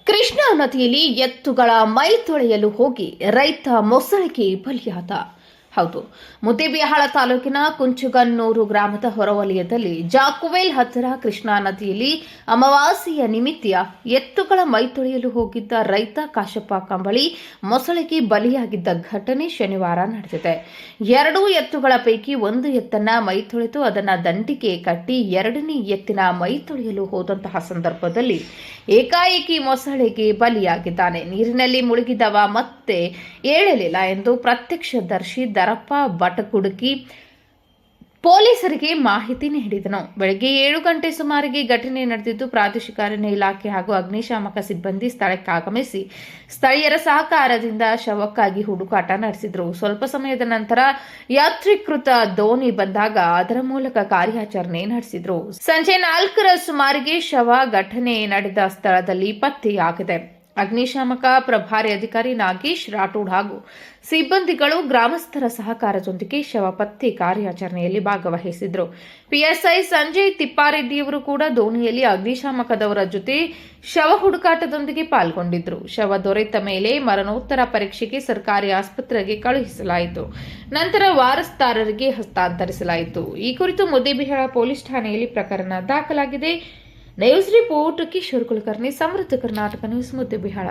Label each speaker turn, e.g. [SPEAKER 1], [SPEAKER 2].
[SPEAKER 1] ಕೃಷ್ಣಾ ನದಿಯಲ್ಲಿ ಎತ್ತುಗಳ ಮೈ ತೊಳೆಯಲು ಹೋಗಿ ರೈತ ಮೊಸಳೆಗೆ ಬಲಿಯಾದ. ಹೌದು, ಮುದ್ದೇಬಿಹಾಳ ತಾಲೂಕಿನ ಕುಂಚುಗನ್ನೂರು ಗ್ರಾಮದ ಹೊರವಲಯದಲ್ಲಿ ಜಾಕುವೆಲ್ ಹತ್ತಿರ ಕೃಷ್ಣಾ ನದಿಯಲ್ಲಿ ಅಮಾವಾಸ್ಯೆಯ ನಿಮಿತ್ತ ಎತ್ತುಗಳ ಮೈ ತೊಳೆಯಲು ಹೋಗಿದ್ದ ರೈತ ಕಾಶಪ್ಪ ಕಂಬಳಿ ಮೊಸಳೆಗೆ ಬಲಿಯಾಗಿದ್ದ ಘಟನೆ ಶನಿವಾರ ನಡೆದಿದೆ. 2 ಎತ್ತುಗಳ ಪೈಕಿ ಒಂದು ಎತ್ತನ್ನ ಮೈ ತೊಳೆದು ಅದನ್ನ ದಂಡಿಗೆ ಕಟ್ಟಿ 2ನೇ ಎತ್ತಿನ ಮೈ ತೊಳೆಯಲು ಹೋದಂತಹ ಸಂದರ್ಭದಲ್ಲಿ ಏಕಾಏಕಿ ಮೊಸಳೆಗೆ ಬಲಿಯಾಗಿದ್ದಾನೆ. ನೀರಿನಲ್ಲಿ ಮುಳುಗಿದವ ಮತ್ತೆ ಏಳಲಿಲ್ಲ ಎಂದು ಪ್ರತ್ಯಕ್ಷದರ್ಶಿ ದರಪ್ಪ ಬಟಕುಡುಕಿ ಪೊಲೀಸರಿಗೆ ಮಾಹಿತಿ ನೀಡಿದನು. ಬೆಳಗ್ಗೆ 7 ಗಂಟೆ ಸುಮಾರಿಗೆ ಘಟನೆ ನಡೆದಿದ್ದು, ಪ್ರಾದೇಶಿಕ ಅರಣ್ಯ ಇಲಾಖೆ ಹಾಗೂ ಅಗ್ನಿಶಾಮಕ ಸಿಬ್ಬಂದಿ ಸ್ಥಳಕ್ಕೆ ಆಗಮಿಸಿ ಸ್ಥಳೀಯರ ಸಹಕಾರದಿಂದ ಶವಕ್ಕಾಗಿ ಹುಡುಕಾಟ ನಡೆಸಿದರು. ಸ್ವಲ್ಪ ಸಮಯದ ನಂತರ ಯಾತ್ರೀಕೃತ ದೋಣಿ ಬಂದಾಗ ಅದರ ಮೂಲಕ ಕಾರ್ಯಾಚರಣೆ ನಡೆಸಿದರು. ಸಂಜೆ 4ರ ಸುಮಾರಿಗೆ ಶವ ಘಟನೆ ನಡೆದ ಸ್ಥಳದಲ್ಲಿ ಪತ್ತೆಯಾಗಿದೆ. ಅಗ್ನಿಶಾಮಕ ಪ್ರಭಾರಿ ಅಧಿಕಾರಿ ನಾಗೇಶ್ ರಾಠೋಡ್ ಹಾಗೂ ಸಿಬ್ಬಂದಿಗಳು ಗ್ರಾಮಸ್ಥರ ಸಹಕಾರದೊಂದಿಗೆ ಶವ ಪತ್ತೆ ಕಾರ್ಯಾಚರಣೆಯಲ್ಲಿ ಭಾಗವಹಿಸಿದ್ರು. ಪಿಎಸ್ಐ ಸಂಜಯ್ ತಿಪ್ಪಾರೆಡ್ಡಿಯವರು ಕೂಡ ದೋಣಿಯಲ್ಲಿ ಅಗ್ನಿಶಾಮಕದವರ ಜೊತೆ ಶವ ಹುಡುಕಾಟದೊಂದಿಗೆ ಪಾಲ್ಗೊಂಡಿದ್ರು. ಶವ ದೊರೆತ ಮೇಲೆ ಮರಣೋತ್ತರ ಪರೀಕ್ಷೆಗೆ ಸರ್ಕಾರಿ ಆಸ್ಪತ್ರೆಗೆ ಕಳುಹಿಸಲಾಯಿತು. ನಂತರ ವಾರಸ್ದಾರರಿಗೆ ಹಸ್ತಾಂತರಿಸಲಾಯಿತು. ಈ ಕುರಿತು ಮುದ್ದೇಬಿಹಾಳ ಪೊಲೀಸ್ ಠಾಣೆಯಲ್ಲಿ ಪ್ರಕರಣ ದಾಖಲಾಗಿದೆ. ನ್ಯೂಸ್ ರಿಪೋರ್ಟ್ ಕಿಶೋರ್ ಕುಲಕರ್ಣಿ, ಸಮೃದ್ಧ ಕರ್ನಾಟಕ ನ್ಯೂಸ್, ಮುದ್ದೇಬಿಹಾಳ.